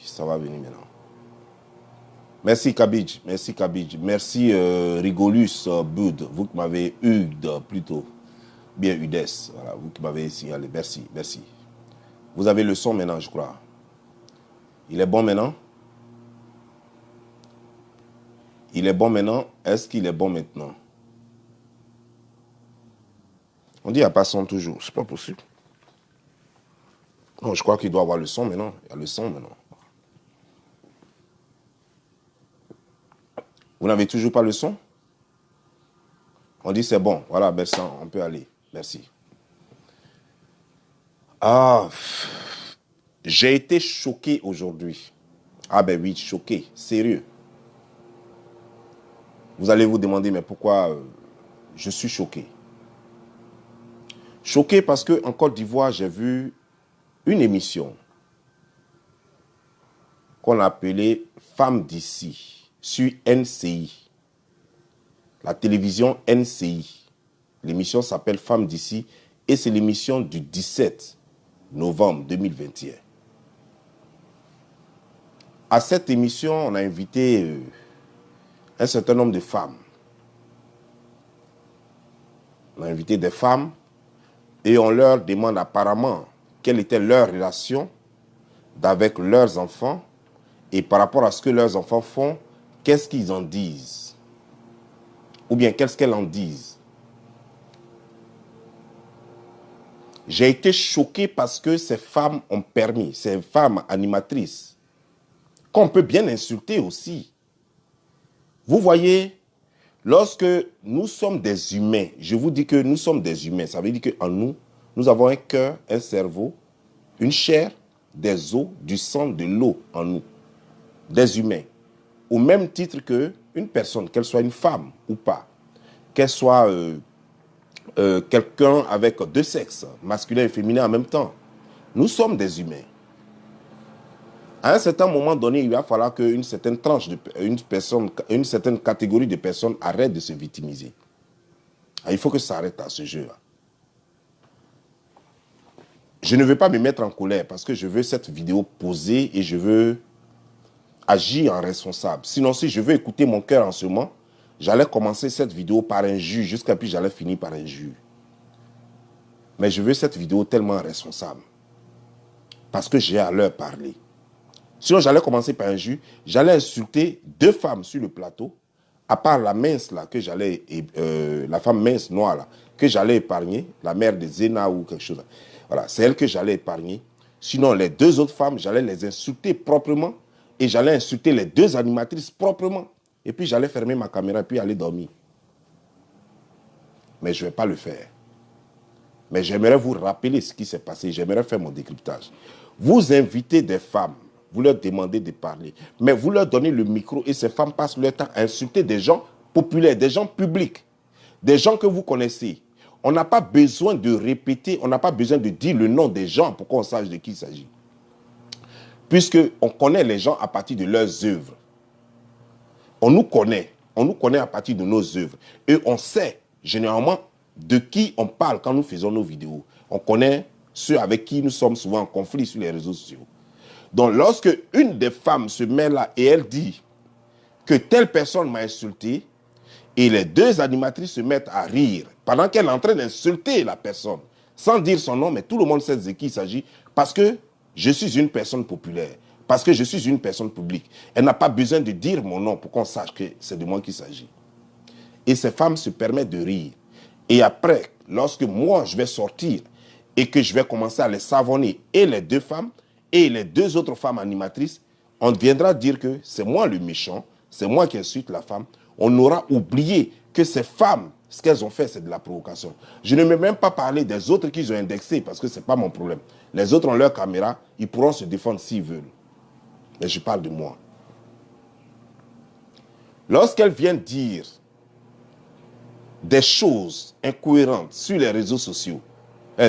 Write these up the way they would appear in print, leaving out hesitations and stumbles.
ça va venir maintenant. Merci Kabidj, merci Kabidj. Merci Rigolus Bud, vous qui m'avez plutôt. Bien Udes, voilà, vous qui m'avez signalé. Merci, merci. Vous avez le son maintenant, je crois. Il est bon maintenant? Il est bon maintenant? Est-ce qu'il est bon maintenant? On dit il n'y a pas son toujours. C'est pas possible. Non, je crois qu'il doit avoir le son maintenant. Il y a le son maintenant. Vous n'avez toujours pas le son? On dit c'est bon. Voilà, Bersan, on peut aller. Merci. Ah, j'ai été choqué aujourd'hui. Ah ben oui, choqué, sérieux. Vous allez vous demander, mais pourquoi je suis choqué? Choqué parce qu'en Côte d'Ivoire, j'ai vu une émission qu'on appelait Femmes d'ici sur NCI. La télévision NCI. L'émission s'appelle Femmes d'ici et c'est l'émission du 17 novembre 2021. À cette émission, on a invité un certain nombre de femmes. On a invité des femmes et on leur demande apparemment quelle était leur relation avec leurs enfants et par rapport à ce que leurs enfants font, qu'est-ce qu'ils en disent? Ou bien qu'est-ce qu'elles en disent? J'ai été choqué parce que ces femmes ont permis, ces femmes animatrices, qu'on peut bien insulter aussi. Vous voyez, lorsque nous sommes des humains, je vous dis que nous sommes des humains, ça veut dire qu'en nous, nous avons un cœur, un cerveau, une chair, des os, du sang, de l'eau en nous. Des humains. Au même titre qu'une personne, qu'elle soit une femme ou pas, qu'elle soit quelqu'un avec deux sexes, masculin et féminin en même temps. Nous sommes des humains. À un certain moment donné, il va falloir qu'une certaine tranche, une certaine catégorie de personnes arrête de se victimiser. Il faut que ça arrête à ce jeu-là. Je ne veux pas me mettre en colère parce que je veux cette vidéo posée et je veux agir en responsable. Sinon, si je veux écouter mon cœur en ce moment, j'allais commencer cette vidéo par un jus, jusqu'à puis j'allais finir par un jus. Mais je veux cette vidéo tellement responsable. Parce que j'ai à leur parler. Sinon, j'allais commencer par un jus, j'allais insulter deux femmes sur le plateau, à part la mince là, que j'allais, la femme mince noire là, que j'allais épargner, la mère de Zena ou quelque chose. Voilà, c'est elle que j'allais épargner. Sinon, les deux autres femmes, j'allais les insulter proprement et j'allais insulter les deux animatrices proprement. Et puis, j'allais fermer ma caméra et puis aller dormir. Mais je ne vais pas le faire. Mais j'aimerais vous rappeler ce qui s'est passé. J'aimerais faire mon décryptage. Vous invitez des femmes, vous leur demandez de parler, mais vous leur donnez le micro et ces femmes passent leur temps à insulter des gens populaires, des gens publics, des gens que vous connaissez. On n'a pas besoin de répéter, on n'a pas besoin de dire le nom des gens pour qu'on sache de qui il s'agit. Puisqu'on connaît les gens à partir de leurs œuvres. On nous connaît à partir de nos œuvres. Et on sait généralement de qui on parle quand nous faisons nos vidéos. On connaît ceux avec qui nous sommes souvent en conflit sur les réseaux sociaux. Donc lorsque une des femmes se met là et elle dit que telle personne m'a insulté, et les deux animatrices se mettent à rire pendant qu'elle est en train d'insulter la personne, sans dire son nom, mais tout le monde sait de qui il s'agit, parce que je suis une personne populaire, parce que je suis une personne publique. Elle n'a pas besoin de dire mon nom pour qu'on sache que c'est de moi qu'il s'agit. Et ces femmes se permettent de rire. Et après, lorsque moi je vais sortir et que je vais commencer à les savonner, et les deux femmes, et les deux autres femmes animatrices, on viendra dire que c'est moi le méchant, c'est moi qui insulte la femme. On aura oublié que ces femmes, ce qu'elles ont fait, c'est de la provocation. Je ne vais même pas parler des autres qu'ils ont indexés, parce que ce n'est pas mon problème. Les autres ont leur caméra, ils pourront se défendre s'ils veulent. Mais je parle de moi. Lorsqu'elles viennent dire des choses incohérentes sur les réseaux sociaux,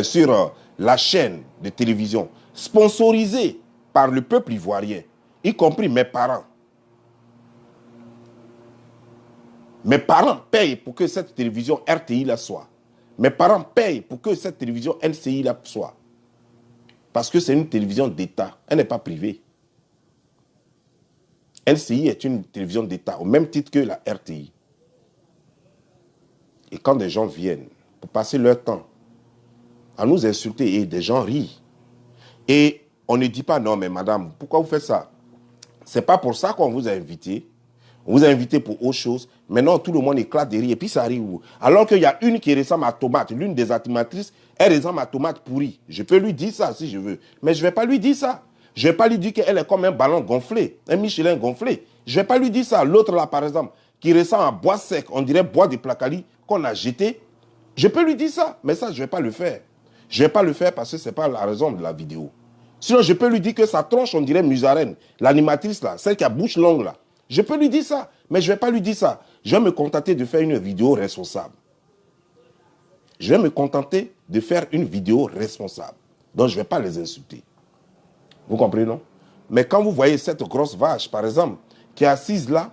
sur la chaîne de télévision, sponsorisée par le peuple ivoirien, y compris mes parents. Mes parents payent pour que cette télévision RTI là soit. Mes parents payent pour que cette télévision NCI là soit. Parce que c'est une télévision d'État, elle n'est pas privée. NCI est une télévision d'État, au même titre que la RTI. Et quand des gens viennent pour passer leur temps à nous insulter et des gens rient, et on ne dit pas, non mais madame, pourquoi vous faites ça? C'est pas pour ça qu'on vous a invité. On vous a invité pour autre chose. Maintenant, tout le monde éclate de rire et puis ça arrive où? Alors qu'il y a une qui ressemble à tomate, l'une des animatrices, elle ressemble à tomate pourrie. Je peux lui dire ça si je veux. Mais je ne vais pas lui dire ça. Je ne vais pas lui dire qu'elle est comme un ballon gonflé, un Michelin gonflé. Je ne vais pas lui dire ça. L'autre là, par exemple, qui ressemble à bois sec, on dirait bois de placali qu'on a jeté. Je peux lui dire ça, mais ça, je ne vais pas le faire. Je ne vais pas le faire parce que ce n'est pas la raison de la vidéo. Sinon, je peux lui dire que sa tronche, on dirait Musarène, l'animatrice là, celle qui a bouche longue là. Je peux lui dire ça, mais je ne vais pas lui dire ça. Je vais me contenter de faire une vidéo responsable. Je vais me contenter de faire une vidéo responsable. Donc, je ne vais pas les insulter. Vous comprenez, non? Mais quand vous voyez cette grosse vache, par exemple, qui est assise là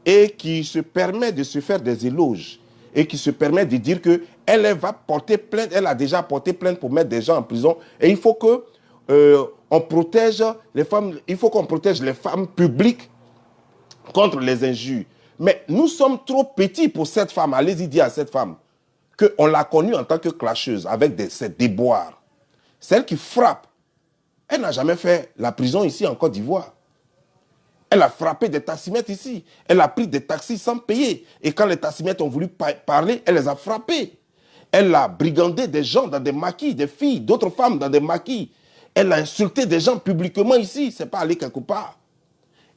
et qui se permet de se faire des éloges et qui se permet de dire qu'elle va porter plainte, elle a déjà porté plainte pour mettre des gens en prison et il faut que on protège les femmes, il faut qu'on protège les femmes publiques contre les injures. Mais nous sommes trop petits pour cette femme. Allez-y dire à cette femme qu'on l'a connue en tant que clasheuse avec ses déboires. Celle qui frappe. Elle n'a jamais fait la prison ici en Côte d'Ivoire. Elle a frappé des taximètres ici. Elle a pris des taxis sans payer. Et quand les taximètres ont voulu parler, elle les a frappés. Elle a brigandé des gens dans des maquis, des filles, d'autres femmes dans des maquis. Elle a insulté des gens publiquement ici. Ce n'est pas aller quelque part.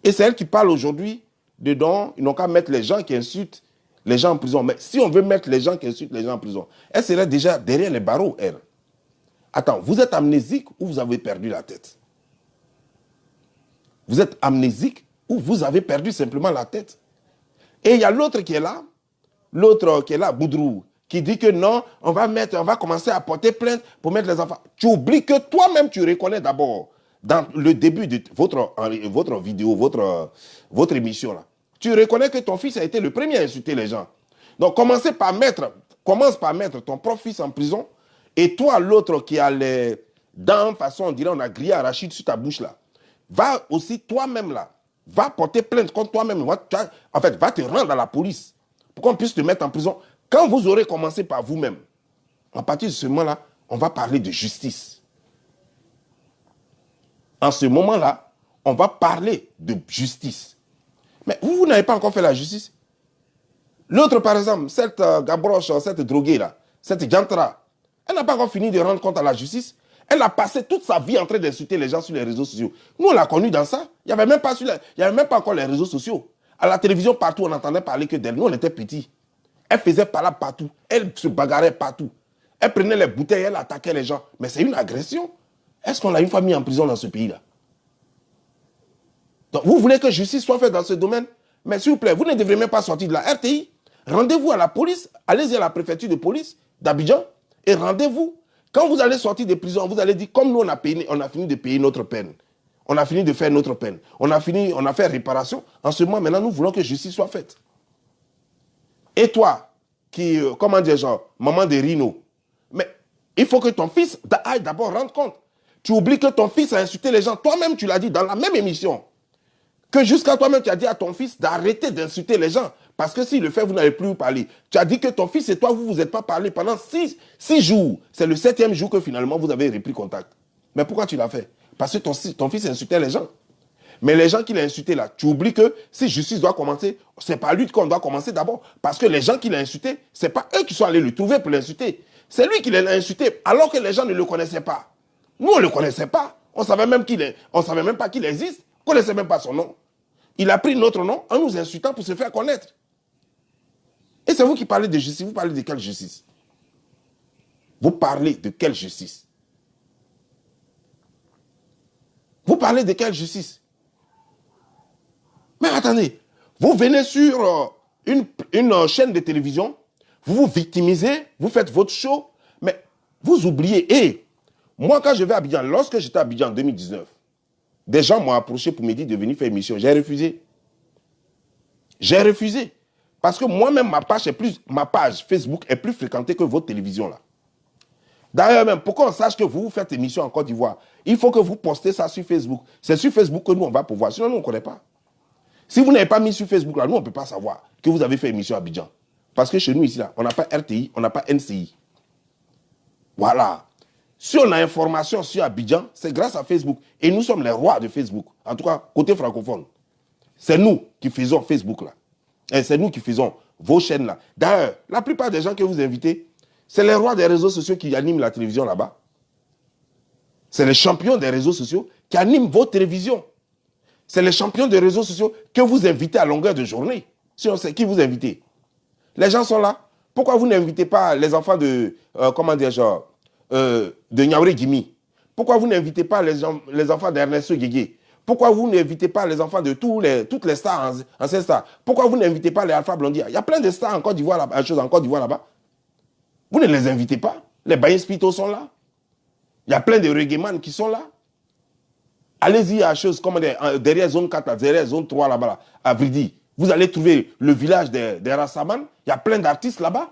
Et c'est elle qui parle aujourd'hui dedans. Ils n'ont qu'à mettre les gens qui insultent les gens en prison. Mais si on veut mettre les gens qui insultent les gens en prison, elle serait déjà derrière les barreaux, elle. Attends, vous êtes amnésique ou vous avez perdu la tête? Vous êtes amnésique ou vous avez perdu simplement la tête? Et il y a l'autre qui est là, Boudrou, qui dit que non, on va commencer à porter plainte pour mettre les enfants. Tu oublies que toi-même, tu reconnais d'abord, dans le début de votre vidéo, votre émission, là, tu reconnais que ton fils a été le premier à insulter les gens. Donc, commence par mettre ton propre fils en prison, et toi, l'autre qui a les dents, façon, on dirait, on a grillé arachide sur ta bouche, là, va aussi toi-même, là, va porter plainte contre toi-même. En fait, va te rendre à la police pour qu'on puisse te mettre en prison. Quand vous aurez commencé par vous-même, à partir de ce moment-là, on va parler de justice. En ce moment-là, on va parler de justice. Mais vous n'avez pas encore fait la justice. L'autre, par exemple, cette gabroche, cette droguée-là, cette jantra, elle n'a pas encore fini de rendre compte à la justice. Elle a passé toute sa vie en train d'insulter les gens sur les réseaux sociaux. Nous, on l'a connue dans ça. Il n'y avait même pas encore les réseaux sociaux. À la télévision, partout, on entendait parler que d'elle. Nous, on était petits. Elle faisait par là partout. Elle se bagarrait partout. Elle prenait les bouteilles, elle attaquait les gens. Mais c'est une agression. Est-ce qu'on a une fois mis en prison dans ce pays-là? Donc, vous voulez que justice soit faite dans ce domaine? Mais s'il vous plaît, vous ne devrez même pas sortir de la RTI. Rendez-vous à la police. Allez-y à la préfecture de police d'Abidjan et rendez-vous. Quand vous allez sortir de prison, vous allez dire, comme nous, on a fini de payer notre peine. On a fini de faire notre peine. On a fait réparation. En ce moment, maintenant, nous voulons que justice soit faite. Et toi, qui, comment dire, genre, maman de Rino, mais il faut que ton fils aille d'abord rendre compte. Tu oublies que ton fils a insulté les gens. Toi-même, tu l'as dit dans la même émission. Que jusqu'à toi-même, tu as dit à ton fils d'arrêter d'insulter les gens. Parce que s'il le fait, vous n'allez plus vous parler. Tu as dit que ton fils et toi, vous ne vous êtes pas parlé pendant 6 jours. C'est le 7e jour que finalement, vous avez repris contact. Mais pourquoi tu l'as fait? Parce que ton fils insultait les gens. Mais les gens qu'il a insultés là, tu oublies que si justice doit commencer, ce n'est pas lui qu'on doit commencer d'abord. Parce que les gens qu'il a insultés, ce n'est pas eux qui sont allés le trouver pour l'insulter. C'est lui qui l'a insulté, alors que les gens ne le connaissaient pas. Nous, on ne le connaissait pas. On ne savait même pas qu'il existe. On ne connaissait même pas son nom. Il a pris notre nom en nous insultant pour se faire connaître. Et c'est vous qui parlez de justice. Vous parlez de quelle justice? Vous parlez de quelle justice? Vous parlez de quelle justice? Mais attendez, vous venez sur une chaîne de télévision, vous vous victimisez, vous faites votre show, mais vous oubliez. Et moi, quand je vais à Abidjan, lorsque j'étais à Abidjan en 2019, des gens m'ont approché pour me dire de venir faire émission. J'ai refusé. J'ai refusé. Parce que moi-même, ma page Facebook est plus fréquentée que votre télévision là. D'ailleurs même, pour qu'on sache que vous faites émission en Côte d'Ivoire, il faut que vous postez ça sur Facebook. C'est sur Facebook que nous, on va pouvoir. Sinon, nous, on ne connaît pas. Si vous n'avez pas mis sur Facebook, là, nous, on ne peut pas savoir que vous avez fait émission à Abidjan. Parce que chez nous, ici, là, on n'a pas RTI, on n'a pas NCI. Voilà. Si on a information sur Abidjan, c'est grâce à Facebook. Et nous sommes les rois de Facebook. En tout cas, côté francophone. C'est nous qui faisons Facebook, là. Et c'est nous qui faisons vos chaînes, là. D'ailleurs, la plupart des gens que vous invitez, c'est les rois des réseaux sociaux qui animent la télévision là-bas. C'est les champions des réseaux sociaux qui animent vos télévisions. C'est les champions des réseaux sociaux que vous invitez à longueur de journée. Si on sait qui vous invitez. Les gens sont là. Pourquoi vous n'invitez pas les enfants de, de Niaouré Gimi? Pourquoi vous n'invitez pas les enfants d'Ernesto Guégué? Pourquoi vous n'invitez pas les enfants de toutes les stars, anciennes stars? Pourquoi vous n'invitez pas les Alpha Blondy? Il y a plein de stars en Côte d'Ivoire là-bas. Vous ne les invitez pas. Les Baye Spito sont là. Il y a plein de reggaeman qui sont là. Allez-y à chose comme derrière zone 4, derrière zone 3 là-bas, là, à Vridi. Vous allez trouver le village des Rassaman. Il y a plein d'artistes là-bas.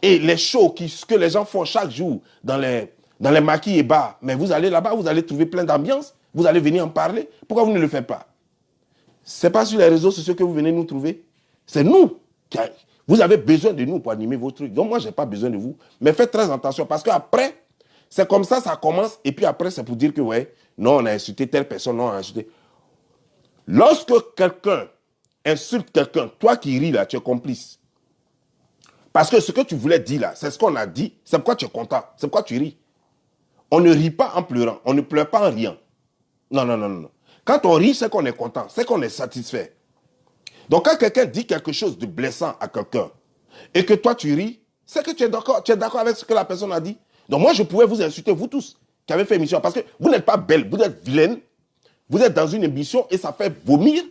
Et les shows que les gens font chaque jour dans les maquis et bars. Mais vous allez là-bas, vous allez trouver plein d'ambiance. Vous allez venir en parler. Pourquoi vous ne le faites pas? Ce n'est pas sur les réseaux sociaux que vous venez nous trouver. C'est nous. Vous avez besoin de nous pour animer vos trucs. Donc moi, je n'ai pas besoin de vous. Mais faites très attention parce qu'après, c'est comme ça commence. Et puis après, c'est pour dire que, ouais, non, on a insulté telle personne, non, on a insulté. Lorsque quelqu'un insulte quelqu'un, toi qui ris là, tu es complice. Parce que ce que tu voulais dire là, c'est ce qu'on a dit, c'est pourquoi tu es content, c'est pourquoi tu ris. On ne rit pas en pleurant, on ne pleure pas en riant. Non, non, non, non. Quand on rit, c'est qu'on est content, c'est qu'on est satisfait. Donc quand quelqu'un dit quelque chose de blessant à quelqu'un, et que toi tu ris, c'est que tu es d'accord avec ce que la personne a dit. Donc moi je pouvais vous insulter, vous tous, qui avez fait émission, parce que vous n'êtes pas belle, vous êtes vilaine, vous êtes dans une émission et ça fait vomir.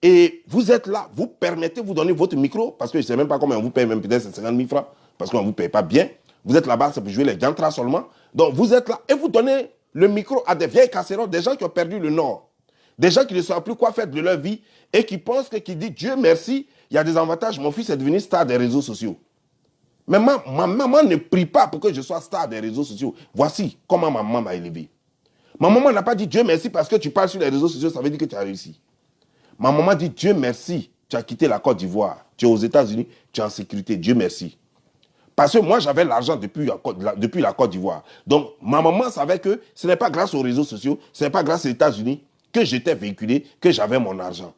Et vous êtes là, vous permettez, vous donnez votre micro, parce que je ne sais même pas combien on vous paye, même peut-être 50 000 francs, parce qu'on ne vous paye pas bien. Vous êtes là-bas, c'est pour jouer les gantras seulement. Donc vous êtes là et vous donnez le micro à des vieilles casseroles, des gens qui ont perdu le nord, des gens qui ne savent plus quoi faire de leur vie et qui pensent qui disent Dieu merci, il y a des avantages, mon fils est devenu star des réseaux sociaux. Mais ma maman ne prie pas pour que je sois star des réseaux sociaux. Voici comment ma maman m'a élevé. Ma maman n'a pas dit Dieu merci parce que tu parles sur les réseaux sociaux, ça veut dire que tu as réussi. Ma maman dit Dieu merci, tu as quitté la Côte d'Ivoire, tu es aux États-Unis, tu es en sécurité, Dieu merci. Parce que moi, j'avais l'argent depuis la Côte d'Ivoire. Donc, ma maman savait que ce n'est pas grâce aux réseaux sociaux, ce n'est pas grâce aux États-Unis que j'étais véhiculé, que j'avais mon argent.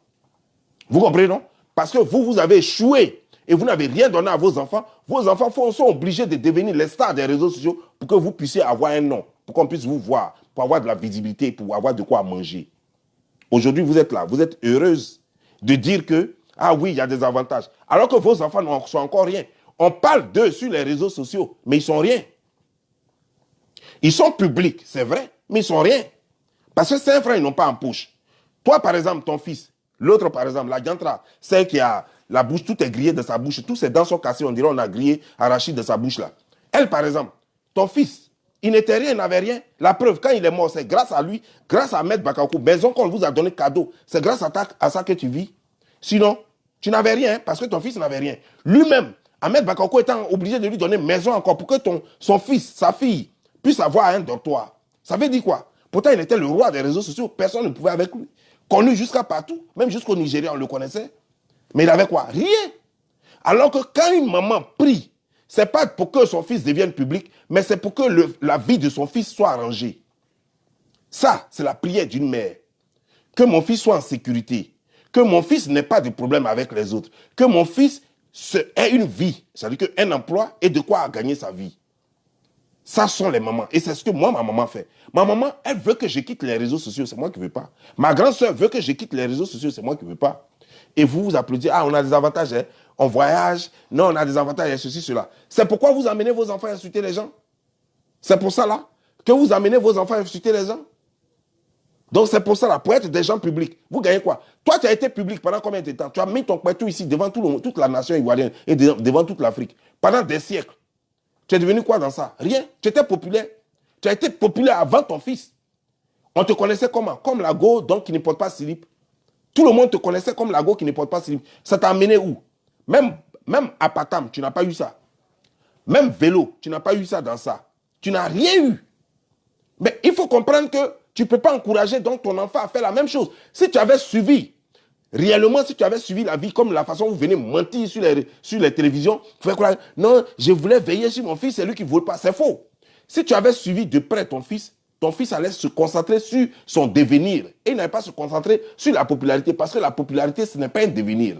Vous comprenez, non? Parce que vous avez échoué et vous n'avez rien donné à vos enfants. Vos enfants sont obligés de devenir les stars des réseaux sociaux pour que vous puissiez avoir un nom, pour qu'on puisse vous voir, pour avoir de la visibilité, pour avoir de quoi manger. Aujourd'hui, vous êtes là, vous êtes heureuse de dire que, ah oui, il y a des avantages. Alors que vos enfants n'en sont encore rien. On parle d'eux sur les réseaux sociaux, mais ils ne sont rien. Ils sont publics, c'est vrai, mais ils ne sont rien. Parce que 5 francs, ils n'ont pas en poche. Toi, par exemple, ton fils, l'autre, par exemple, la Gantra, celle qui a la bouche, tout est grillé de sa bouche, tous ses dents sont cassées, on dirait on a grillé, arraché de sa bouche là. Elle, par exemple, ton fils, il n'était rien, il n'avait rien. La preuve, quand il est mort, c'est grâce à lui, grâce à Maître Bakakou, maison qu'on vous a donné cadeau. C'est grâce à ça que tu vis. Sinon, tu n'avais rien, hein, parce que ton fils n'avait rien. Lui-même, Ahmed Bakakou étant obligé de lui donner maison encore pour que son fils, sa fille, puisse avoir un dortoir. Ça veut dire quoi? Pourtant, il était le roi des réseaux sociaux, personne ne pouvait avec lui. Connu jusqu'à partout, même jusqu'au Nigeria, on le connaissait. Mais il avait quoi? Rien. Alors que quand une maman prie, ce n'est pas pour que son fils devienne public, mais c'est pour que la vie de son fils soit arrangée. Ça, c'est la prière d'une mère. Que mon fils soit en sécurité. Que mon fils n'ait pas de problème avec les autres. Que mon fils ait une vie, c'est-à-dire qu'un emploi et de quoi gagner sa vie. Ça sont les mamans. Et c'est ce que moi, ma maman fait. Ma maman, elle veut que je quitte les réseaux sociaux, c'est moi qui ne veux pas. Ma grande soeur veut que je quitte les réseaux sociaux, c'est moi qui ne veux pas. Et vous applaudissez, ah, on a des avantages, hein. On voyage, non, on a des avantages, ceci, cela. C'est pourquoi vous amenez vos enfants à insulter les gens. C'est pour ça, là, que vous amenez vos enfants à insulter les gens. Donc, c'est pour ça, là, pour être des gens publics, vous gagnez quoi? Toi, tu as été public pendant combien de temps? Tu as mis ton poitou ici devant toute la nation ivoirienne et devant toute l'Afrique. Pendant des siècles. Tu es devenu quoi dans ça? Rien. Tu étais populaire. Tu as été populaire avant ton fils. On te connaissait comment? Comme la go, donc qui ne porte pas slip. Tout le monde te connaissait comme la go qui ne porte pas slip. Ça t'a amené où? Même à Patam, tu n'as pas eu ça. Même vélo, tu n'as pas eu ça dans ça. Tu n'as rien eu. Mais il faut comprendre que tu ne peux pas encourager donc ton enfant à faire la même chose. Si tu avais suivi Réellement, si tu avais suivi la vie comme la façon dont vous venez mentir sur les télévisions, vous faites croire, non, je voulais veiller sur mon fils, c'est lui qui ne vole pas. C'est faux. Si tu avais suivi de près ton fils allait se concentrer sur son devenir et il n'allait pas se concentrer sur la popularité parce que la popularité, ce n'est pas un devenir.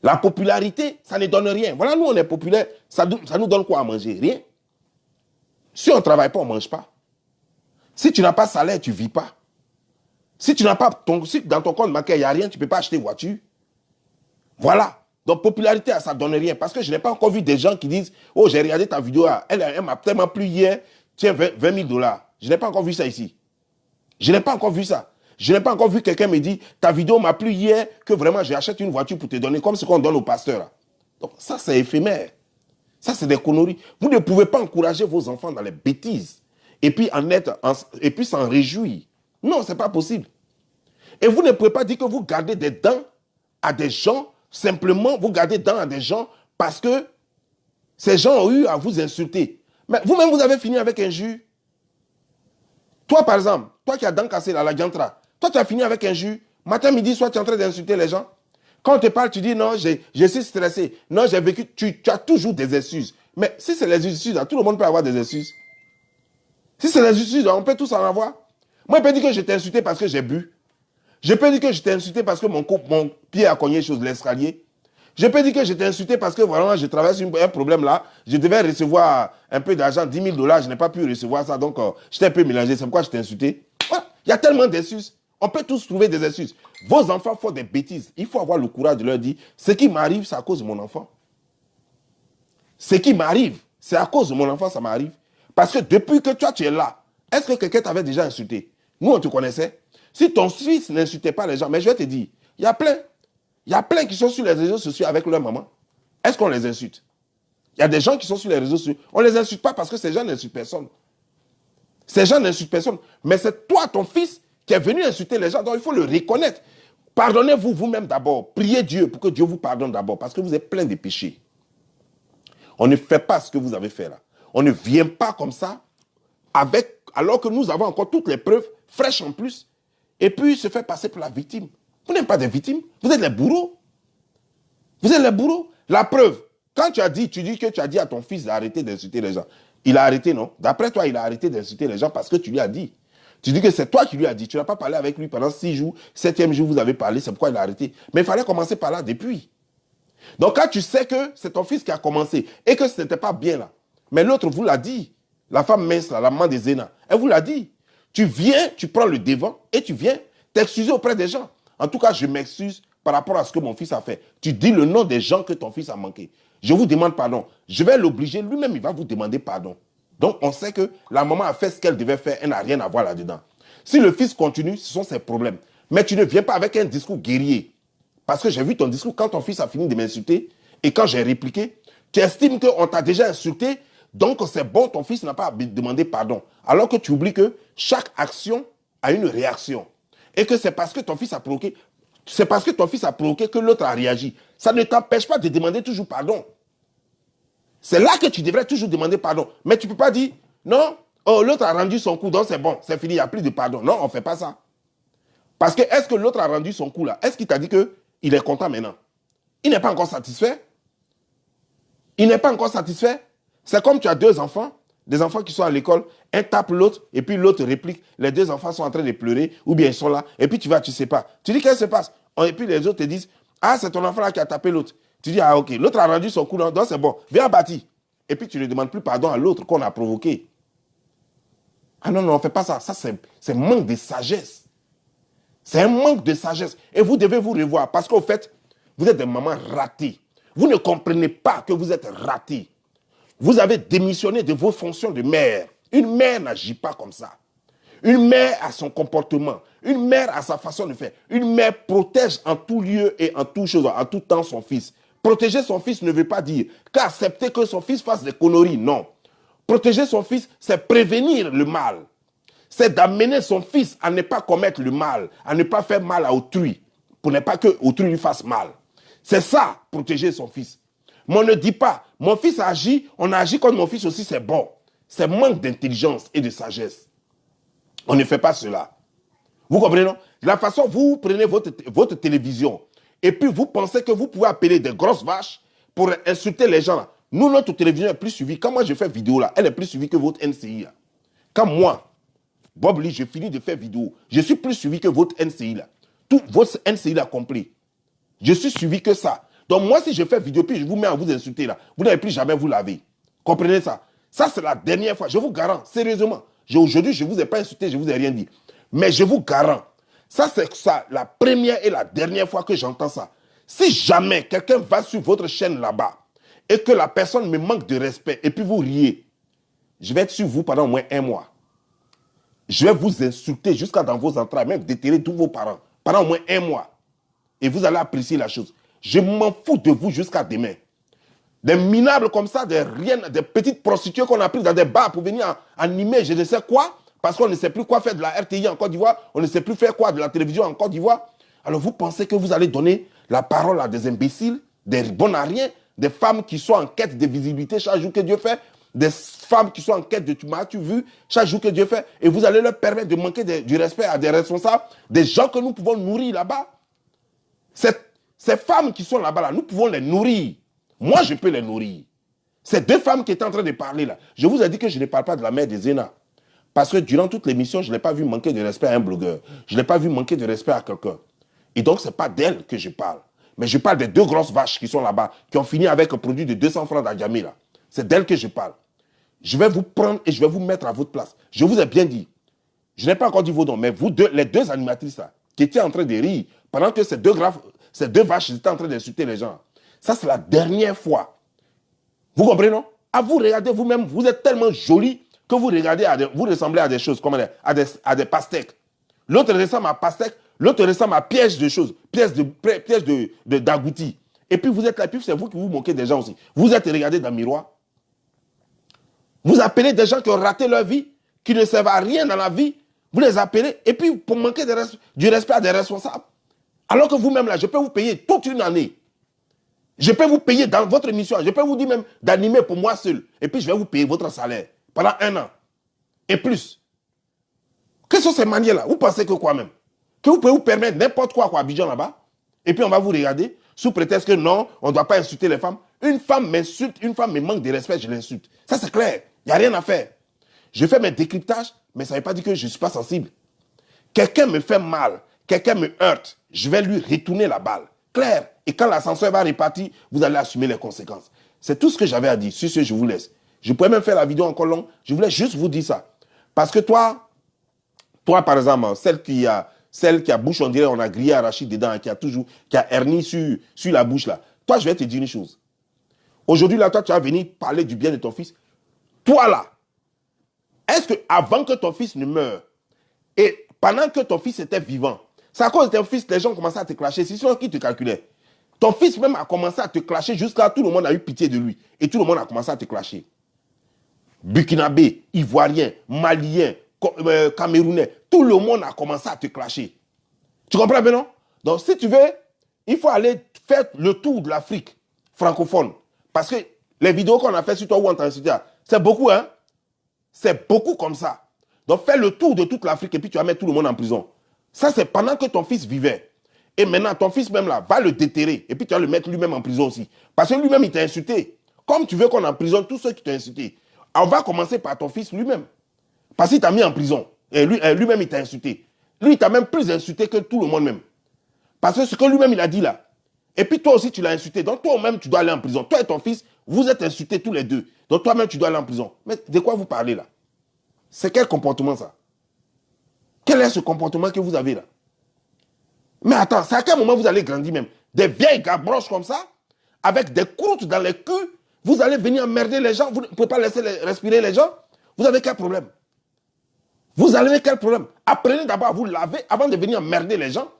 La popularité, ça ne donne rien. Voilà, nous, on est populaire, ça nous donne quoi à manger? Rien. Si on ne travaille pas, on ne mange pas. Si tu n'as pas de salaire, tu ne vis pas. Si tu n'as pas si dans ton compte bancaire, il n'y a rien, tu ne peux pas acheter voiture. Voilà. Donc, popularité, ça ne donne rien. Parce que je n'ai pas encore vu des gens qui disent, oh, j'ai regardé ta vidéo, elle m'a tellement plu hier, tiens, 20 000 dollars. Je n'ai pas encore vu ça ici. Je n'ai pas encore vu ça. Je n'ai pas encore vu quelqu'un me dire, ta vidéo m'a plu hier, que vraiment j'achète une voiture pour te donner, comme ce qu'on donne aux pasteurs. Donc, ça, c'est éphémère. Ça, c'est des conneries. Vous ne pouvez pas encourager vos enfants dans les bêtises et puis s'en réjouir. Non, ce n'est pas possible. Et vous ne pouvez pas dire que vous gardez des dents à des gens, simplement vous gardez des dents à des gens parce que ces gens ont eu à vous insulter. Mais vous-même, vous avez fini avec injure. Toi, par exemple, toi qui as dents cassées à la diantra, toi, tu as fini avec injure. Matin, midi, soir, tu es en train d'insulter les gens. Quand on te parle, tu dis non, je suis stressé. Non, j'ai vécu. Tu as toujours des excuses. Mais si c'est les excuses, tout le monde peut avoir des excuses. Si c'est les excuses, on peut tous en avoir. Moi, je peux dire que je t'ai insulté parce que j'ai bu. Je peux dire que je t'ai insulté parce que mon pied a cogné sur l'escalier. Je peux dire que je t'ai insulté parce que vraiment, je travaille sur un problème là. Je devais recevoir un peu d'argent, 10 000 dollars. Je n'ai pas pu recevoir ça. Donc, j'étais un peu mélangé. C'est pourquoi je t'ai insulté. Voilà. Il y a tellement d'excuses. On peut tous trouver des excuses. Vos enfants font des bêtises. Il faut avoir le courage de leur dire, ce qui m'arrive, c'est à cause de mon enfant. Ce qui m'arrive, c'est à cause de mon enfant, ça m'arrive. Parce que depuis que toi, tu es là, est-ce que quelqu'un t'avait déjà insulté? Nous, on te connaissait. Si ton fils n'insultait pas les gens, mais je vais te dire, il y a plein qui sont sur les réseaux sociaux avec leur maman. Est-ce qu'on les insulte? Il y a des gens qui sont sur les réseaux sociaux. On ne les insulte pas parce que ces gens n'insultent personne. Ces gens n'insultent personne. Mais c'est toi, ton fils, qui est venu insulter les gens. Donc, il faut le reconnaître. Pardonnez-vous vous-même d'abord. Priez Dieu pour que Dieu vous pardonne d'abord. Parce que vous êtes plein de péchés. On ne fait pas ce que vous avez fait là. On ne vient pas comme ça, alors que nous avons encore toutes les preuves, fraîches en plus, et puis se fait passer pour la victime. Vous n'êtes pas des victimes, vous êtes les bourreaux. Vous êtes les bourreaux. La preuve, quand tu dis que tu as dit à ton fils d'arrêter d'insulter les gens, il a arrêté, non? D'après toi, il a arrêté d'insulter les gens parce que tu lui as dit. Tu dis que c'est toi qui lui as dit. Tu n'as pas parlé avec lui pendant 6 jours. 7e jour, vous avez parlé, c'est pourquoi il a arrêté. Mais il fallait commencer par là depuis. Donc, quand tu sais que c'est ton fils qui a commencé et que ce n'était pas bien là, mais l'autre vous l'a dit, la femme mince, la maman des Zéna, elle vous l'a dit. Tu viens, tu prends le devant et tu viens t'excuser auprès des gens. En tout cas, je m'excuse par rapport à ce que mon fils a fait. Tu dis le nom des gens que ton fils a manqué. Je vous demande pardon. Je vais l'obliger, lui-même, il va vous demander pardon. Donc, on sait que la maman a fait ce qu'elle devait faire, elle n'a rien à voir là-dedans. Si le fils continue, ce sont ses problèmes. Mais tu ne viens pas avec un discours guerrier. Parce que j'ai vu ton discours quand ton fils a fini de m'insulter et quand j'ai répliqué, tu estimes qu'on t'a déjà insulté, donc c'est bon, ton fils n'a pas à demander pardon. Alors que tu oublies que chaque action a une réaction. Et que c'est parce que ton fils a provoqué, que l'autre a réagi. Ça ne t'empêche pas de demander toujours pardon. C'est là que tu devrais toujours demander pardon. Mais tu ne peux pas dire, non, oh, l'autre a rendu son coup, donc c'est bon, c'est fini, il n'y a plus de pardon. Non, on ne fait pas ça. Parce que est-ce que l'autre a rendu son coup là? Est-ce qu'il t'a dit qu'il est content maintenant? Il n'est pas encore satisfait. Il n'est pas encore satisfait. C'est comme tu as 2 enfants, des enfants qui sont à l'école, un tape l'autre, et puis l'autre réplique. Les 2 enfants sont en train de pleurer, ou bien ils sont là, et puis tu ne sais pas. Tu dis, qu'est-ce qui se passe? Et puis les autres te disent, ah, c'est ton enfant là qui a tapé l'autre. Tu dis, ah, ok, l'autre a rendu son coup, donc c'est bon, viens bâtir. Et puis tu ne demandes plus pardon à l'autre qu'on a provoqué. Ah non, non, on ne fait pas ça. Ça, c'est manque de sagesse. C'est un manque de sagesse. Et vous devez vous revoir, parce qu'au fait, vous êtes des mamans ratées. Vous ne comprenez pas que vous êtes ratées. Vous avez démissionné de vos fonctions de mère. Une mère n'agit pas comme ça. Une mère a son comportement. Une mère a sa façon de faire. Une mère protège en tout lieu et en toute chose, en tout temps son fils. Protéger son fils ne veut pas dire qu'accepter que son fils fasse des conneries. Non. Protéger son fils, c'est prévenir le mal. C'est d'amener son fils à ne pas commettre le mal, à ne pas faire mal à autrui, pour ne pas que autrui lui fasse mal. C'est ça, protéger son fils. Mais on ne dit pas, mon fils agit, on agit comme mon fils aussi, c'est bon. C'est manque d'intelligence et de sagesse. On ne fait pas cela. Vous comprenez, non? La façon, vous prenez votre télévision et puis vous pensez que vous pouvez appeler des grosses vaches pour insulter les gens là. Nous, notre télévision est plus suivie. Quand moi je fais vidéo là, elle est plus suivie que votre NCI là. Quand moi, Bob Lee, je finis de faire vidéo, je suis plus suivi que votre NCI là. Tout votre NCI là complet. Je suis suivi que ça. Donc moi, si je fais vidéo puis je vous mets à vous insulter là, vous n'allez plus jamais vous laver. Comprenez ça? Ça, c'est la dernière fois. Je vous garantis, sérieusement. Aujourd'hui, je ne vous ai pas insulté, je ne vous ai rien dit. Mais je vous garantis, ça, c'est ça, la première et la dernière fois que j'entends ça. Si jamais quelqu'un va sur votre chaîne là-bas et que la personne me manque de respect et puis vous riez, je vais être sur vous pendant au moins 1 mois. Je vais vous insulter jusqu'à dans vos entrailles, même déterrer tous vos parents pendant au moins 1 mois. Et vous allez apprécier la chose. Je m'en fous de vous jusqu'à demain. Des minables comme ça, des petites prostituées qu'on a prises dans des bars pour venir animer je ne sais quoi, parce qu'on ne sait plus quoi faire de la RTI en Côte d'Ivoire, on ne sait plus faire quoi de la télévision en Côte d'Ivoire. Alors vous pensez que vous allez donner la parole à des imbéciles, des bons à rien, des femmes qui sont en quête de visibilité chaque jour que Dieu fait, des femmes qui sont en quête de tu m'as-tu vu chaque jour que Dieu fait, et vous allez leur permettre de manquer du respect à des responsables, des gens que nous pouvons nourrir là-bas. Ces femmes qui sont là-bas, là, nous pouvons les nourrir. Moi, je peux les nourrir. Ces 2 femmes qui étaient en train de parler là, je vous ai dit que je ne parle pas de la mère de Zéna. Parce que durant toute l'émission, je ne l'ai pas vu manquer de respect à un blogueur. Je ne l'ai pas vu manquer de respect à quelqu'un. Et donc, ce n'est pas d'elle que je parle. Mais je parle des 2 grosses vaches qui sont là-bas, qui ont fini avec un produit de 200 francs d'Adjamé là. C'est d'elle que je parle. Je vais vous prendre et je vais vous mettre à votre place. Je vous ai bien dit. Je n'ai pas encore dit vos noms, mais vous deux, les 2 animatrices là, qui étaient en train de rire, pendant que ces deux vaches étaient en train d'insulter les gens. Ça, c'est la dernière fois. Vous comprenez, non? À vous regarder vous-même, vous êtes tellement joli que vous regardez, vous ressemblez à des choses, comme à des pastèques. L'autre ressemble à pastèque, l'autre ressemble à piège de choses, piège d'agouti. Et puis vous êtes là, puis c'est vous qui vous moquez des gens aussi. Vous êtes regardé dans le miroir. Vous appelez des gens qui ont raté leur vie, qui ne servent à rien dans la vie. Vous les appelez, et puis pour manquer du respect à des responsables. Alors que vous-même là, je peux vous payer toute une année. Je peux vous payer dans votre émission. Je peux vous dire même d'animer pour moi seul. Et puis je vais vous payer votre salaire pendant 1 an. Et plus. Quelles sont ces manières-là? Vous pensez que quoi même? Que vous pouvez vous permettre n'importe quoi à Abidjan là-bas? Et puis on va vous regarder sous prétexte que non, on ne doit pas insulter les femmes. Une femme m'insulte, une femme me manque de respect, je l'insulte. Ça c'est clair. Il n'y a rien à faire. Je fais mes décryptages, mais ça ne veut pas dire que je ne suis pas sensible. Quelqu'un me fait mal, quelqu'un me heurte, je vais lui retourner la balle. Clair. Et quand l'ascenseur va repartir, vous allez assumer les conséquences. C'est tout ce que j'avais à dire. Sur ce, je vous laisse. Je pourrais même faire la vidéo encore longue. Je voulais juste vous dire ça. Parce que toi par exemple, celle qui a bouche, on dirait on a grillé arachide dedans, qui a hernie sur la bouche là. Toi, je vais te dire une chose. Aujourd'hui, là, toi, tu vas venir parler du bien de ton fils. Toi, là, est-ce que avant que ton fils ne meure, et pendant que ton fils était vivant, c'est à cause de ton fils que les gens commençaient à te clasher. C'est sinon qui te calculait. Ton fils même a commencé à te clasher jusqu'à tout le monde a eu pitié de lui. Et tout le monde a commencé à te clasher. Burkinabé, Ivoirien, Malien, Camerounais, tout le monde a commencé à te clasher. Tu comprends bien, non? Donc, si tu veux, il faut aller faire le tour de l'Afrique francophone. Parce que les vidéos qu'on a fait sur toi ou en tant que c'est beaucoup, hein? C'est beaucoup comme ça. Donc, fais le tour de toute l'Afrique et puis tu vas mettre tout le monde en prison. Ça, c'est pendant que ton fils vivait. Et maintenant, ton fils même là, va le déterrer. Et puis tu vas le mettre lui-même en prison aussi. Parce que lui-même, il t'a insulté. Comme tu veux qu'on emprisonne tous ceux qui t'ont insulté. On va commencer par ton fils lui-même. Parce qu'il t'a mis en prison. Et lui-même, il t'a insulté. Lui, il t'a même plus insulté que tout le monde même. Parce que ce que lui-même, il a dit là. Et puis toi aussi, tu l'as insulté. Donc toi-même, tu dois aller en prison. Toi et ton fils, vous êtes insultés tous les deux. Donc toi-même, tu dois aller en prison. Mais de quoi vous parlez là? C'est quel comportement ça? Quel est ce comportement que vous avez là? Mais attends, c'est à quel moment vous allez grandir même? Des vieilles gabroches comme ça, avec des croûtes dans les culs, vous allez venir emmerder les gens, vous ne pouvez pas laisser respirer les gens? Vous avez quel problème? Vous avez quel problème? Apprenez d'abord à vous laver avant de venir emmerder les gens.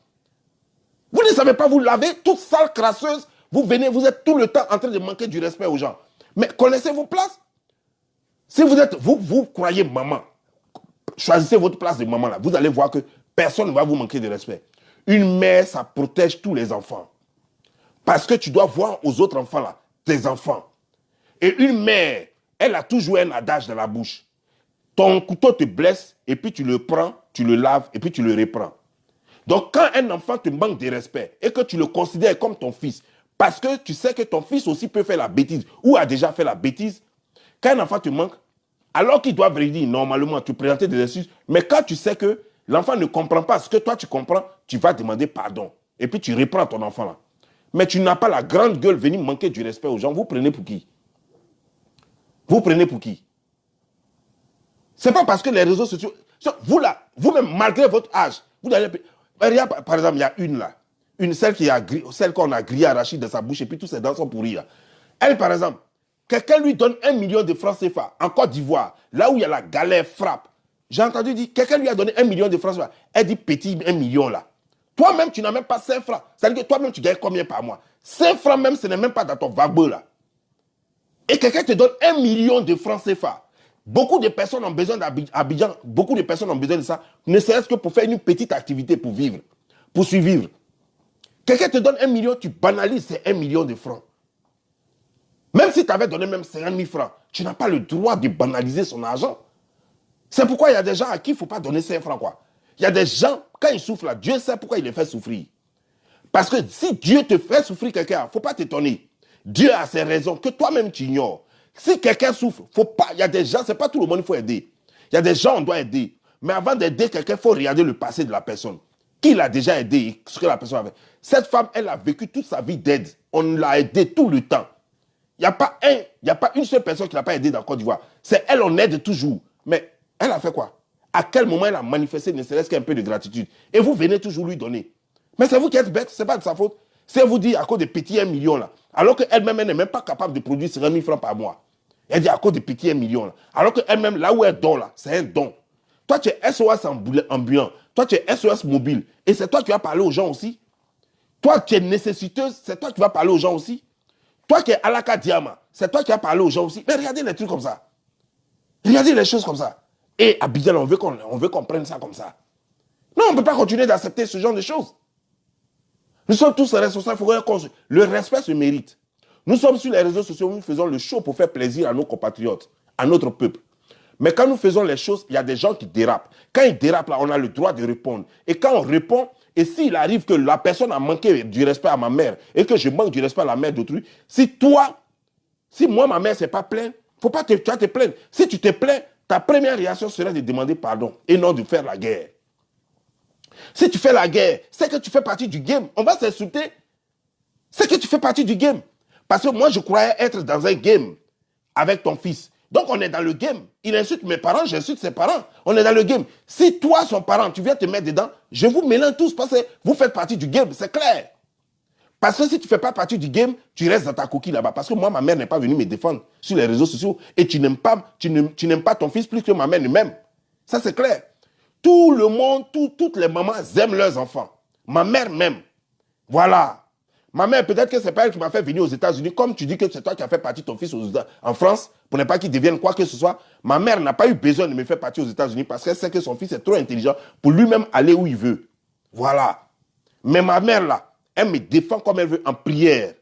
Vous ne savez pas vous laver, toute sale crasseuse, vous venez, vous êtes tout le temps en train de manquer du respect aux gens. Mais connaissez vos places? Si vous croyez maman, choisissez votre place de maman là, vous allez voir que personne ne va vous manquer de respect. Une mère, ça protège tous les enfants. Parce que tu dois voir aux autres enfants là, tes enfants. Et une mère, elle a toujours un adage dans la bouche. Ton couteau te blesse, et puis tu le prends, tu le laves, et puis tu le reprends. Donc, quand un enfant te manque de respect et que tu le considères comme ton fils, parce que tu sais que ton fils aussi peut faire la bêtise ou a déjà fait la bêtise, quand un enfant te manque, alors qu'il doit dire normalement, te présenter des excuses, mais quand tu sais que l'enfant ne comprend pas ce que toi tu comprends, tu vas demander pardon. Et puis tu reprends ton enfant là. Mais tu n'as pas la grande gueule venir manquer du respect aux gens. Vous prenez pour qui? Vous prenez pour qui? C'est pas parce que les réseaux sociaux... Vous là, vous-même, malgré votre âge, vous allez... Par exemple, il y a une là. Celle qu'on a grillé, arrachée de sa bouche et puis tous ses dents sont pourries là. Elle, par exemple, quelqu'un lui donne 1 million de francs CFA en Côte d'Ivoire, là où il y a la galère frappe. J'ai entendu dire, quelqu'un lui a donné 1 million de francs CFA. Elle dit petit 1 million là. Toi-même, tu n'as même pas 5 francs. Ça veut dire que toi-même, tu gagnes combien par mois? 5 francs même, ce n'est même pas dans ton vague là. Et quelqu'un te donne 1 million de francs CFA. Beaucoup de personnes ont besoin d'Abidjan, beaucoup de personnes ont besoin de ça, ne serait-ce que pour faire une petite activité pour vivre, pour survivre. Quelqu'un te donne 1 million, tu banalises ces 1 million de francs. Même si tu avais donné même 50 000 francs, tu n'as pas le droit de banaliser son argent. C'est pourquoi il y a des gens à qui il ne faut pas donner 5 francs. Quoi. Il y a des gens, quand ils souffrent là, Dieu sait pourquoi il les fait souffrir. Parce que si Dieu te fait souffrir quelqu'un, il ne faut pas t'étonner. Dieu a ses raisons que toi-même tu ignores. Si quelqu'un souffre, faut pas. Il y a des gens, c'est pas tout le monde qu'il faut aider. Il y a des gens on doit aider. Mais avant d'aider quelqu'un, il faut regarder le passé de la personne. Qui l'a déjà aidé et ce que la personne avait. Cette femme, elle a vécu toute sa vie d'aide. On l'a aidée tout le temps. Il n'y a pas une seule personne qui ne l'a pas aidée dans Côte d'Ivoire. C'est elle, on aide toujours. Mais elle a fait quoi? À quel moment elle a manifesté ne serait-ce qu'un peu de gratitude? Et vous venez toujours lui donner. Mais c'est vous qui êtes bête, ce n'est pas de sa faute. Si elle vous dit à cause de petits 1 million là, alors qu'elle-même, elle n'est même pas capable de produire 50 000 francs par mois. Elle dit à cause de petits 1 million là. Alors qu'elle-même, là où elle donne là, c'est un don. Toi, tu es SOS ambulant. Toi, tu es SOS mobile. Et c'est toi qui vas parler aux gens aussi. Toi, tu es nécessiteuse, c'est toi qui vas parler aux gens aussi. Toi qui es Alaka Diama, c'est toi qui vas parler aux gens aussi. Mais regardez les trucs comme ça. Regardez les choses comme ça. Et à Abidjan, on veut qu'on prenne ça comme ça. Non, on ne peut pas continuer d'accepter ce genre de choses. Nous sommes tous responsables. Le respect se mérite. Nous sommes sur les réseaux sociaux, nous faisons le show pour faire plaisir à nos compatriotes, à notre peuple. Mais quand nous faisons les choses, il y a des gens qui dérapent. Quand ils dérapent, là, on a le droit de répondre. Et quand on répond, et s'il arrive que la personne a manqué du respect à ma mère, et que je manque du respect à la mère d'autrui, si moi, ma mère ne s'est pas plainte, tu vas te plaindre. Si tu te plains, ta première réaction serait de demander pardon, et non de faire la guerre. Si tu fais la guerre, c'est que tu fais partie du game. On va s'insulter. C'est que tu fais partie du game. Parce que moi, je croyais être dans un game avec ton fils. Donc, on est dans le game. Il insulte mes parents, j'insulte ses parents. On est dans le game. Si toi, son parent, tu viens te mettre dedans, je vous mélange tous parce que vous faites partie du game, c'est clair. Parce que si tu ne fais pas partie du game, tu restes dans ta coquille là-bas. Parce que moi, ma mère n'est pas venue me défendre sur les réseaux sociaux. Et tu n'aimes pas ton fils plus que ma mère ne m'aime. Ça, c'est clair. Tout le monde, toutes les mamans aiment leurs enfants. Ma mère m'aime. Voilà. Ma mère, peut-être que ce n'est pas elle qui m'a fait venir aux États-Unis. Comme tu dis que c'est toi qui as fait partie de ton fils en France, pour ne pas qu'il devienne quoi que ce soit. Ma mère n'a pas eu besoin de me faire partie aux États-Unis parce qu'elle sait que son fils est trop intelligent pour lui-même aller où il veut. Voilà. Mais ma mère, là, elle me défend comme elle veut en prière.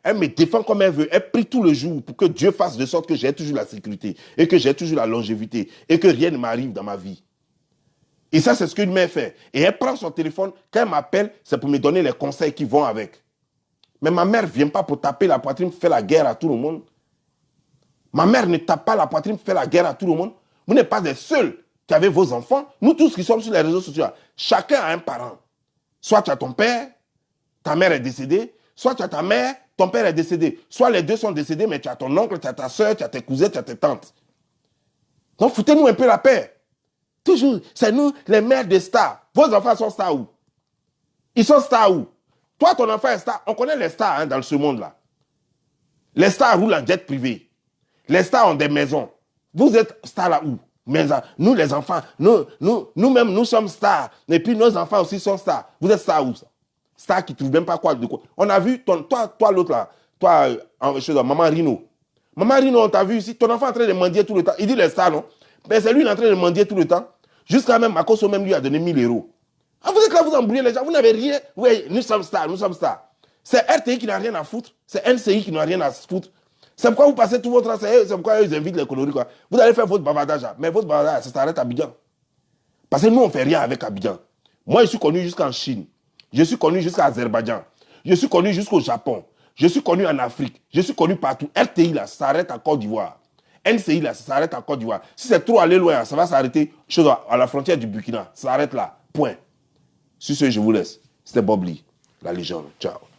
Elle me défend comme elle veut. Elle prie tout le jour pour que Dieu fasse de sorte que j'ai toujours la sécurité et que j'ai toujours la longévité et que rien ne m'arrive dans ma vie. Et ça, c'est ce qu'une mère fait. Et elle prend son téléphone, quand elle m'appelle, c'est pour me donner les conseils qui vont avec. Mais ma mère ne vient pas pour taper la poitrine, pour faire la guerre à tout le monde. Ma mère ne tape pas la poitrine pour faire la guerre à tout le monde. Vous n'êtes pas les seuls qui avez vos enfants. Nous tous qui sommes sur les réseaux sociaux, chacun a un parent. Soit tu as ton père, ta mère est décédée. Soit tu as ta mère, ton père est décédé. Soit les deux sont décédés, mais tu as ton oncle, tu as ta soeur, tu as tes cousins, tu as tes tantes. Donc foutez-nous un peu la paix. Toujours, c'est nous, les mères des stars. Vos enfants sont stars où? Ils sont stars où? Toi, ton enfant est star. On connaît les stars dans ce monde-là. Les stars roulent en jet privé. Les stars ont des maisons. Vous êtes stars là où? Mais nous, les enfants, nous-mêmes, nous sommes stars. Et puis nos enfants aussi sont stars. Vous êtes stars où ça? Stars qui ne trouvent même pas quoi de quoi. On a vu, toi l'autre là, Maman Rino. Maman Rino, on t'a vu ici, ton enfant est en train de mendier tout le temps. Il dit les stars, non? Mais c'est lui qui est en train de mendier tout le temps. Jusqu'à même, Makoso même lui a donné 1 000 euros. Ah, vous êtes là, vous embrouillez les gens, vous n'avez rien. Oui, nous sommes stars, nous sommes stars. C'est RTI qui n'a rien à foutre. C'est NCI qui n'a rien à foutre. C'est pourquoi vous passez tout votre temps. C'est pourquoi ils invitent les coloris. Quoi. Vous allez faire votre bavardage. Mais votre bavardage, ça s'arrête à Abidjan. Parce que nous, on ne fait rien avec Abidjan. Moi, je suis connu jusqu'en Chine. Je suis connu jusqu'à Azerbaïdjan. Je suis connu jusqu'au Japon. Je suis connu en Afrique. Je suis connu partout. RTI, là, ça s'arrête en Côte d'Ivoire. NCI, là, ça s'arrête en Côte d'Ivoire. Si c'est trop aller loin, ça va s'arrêter à la frontière du Burkina. Ça s'arrête là. Point. Sur ce, je vous laisse. C'était Bob Lee, la légende. Ciao.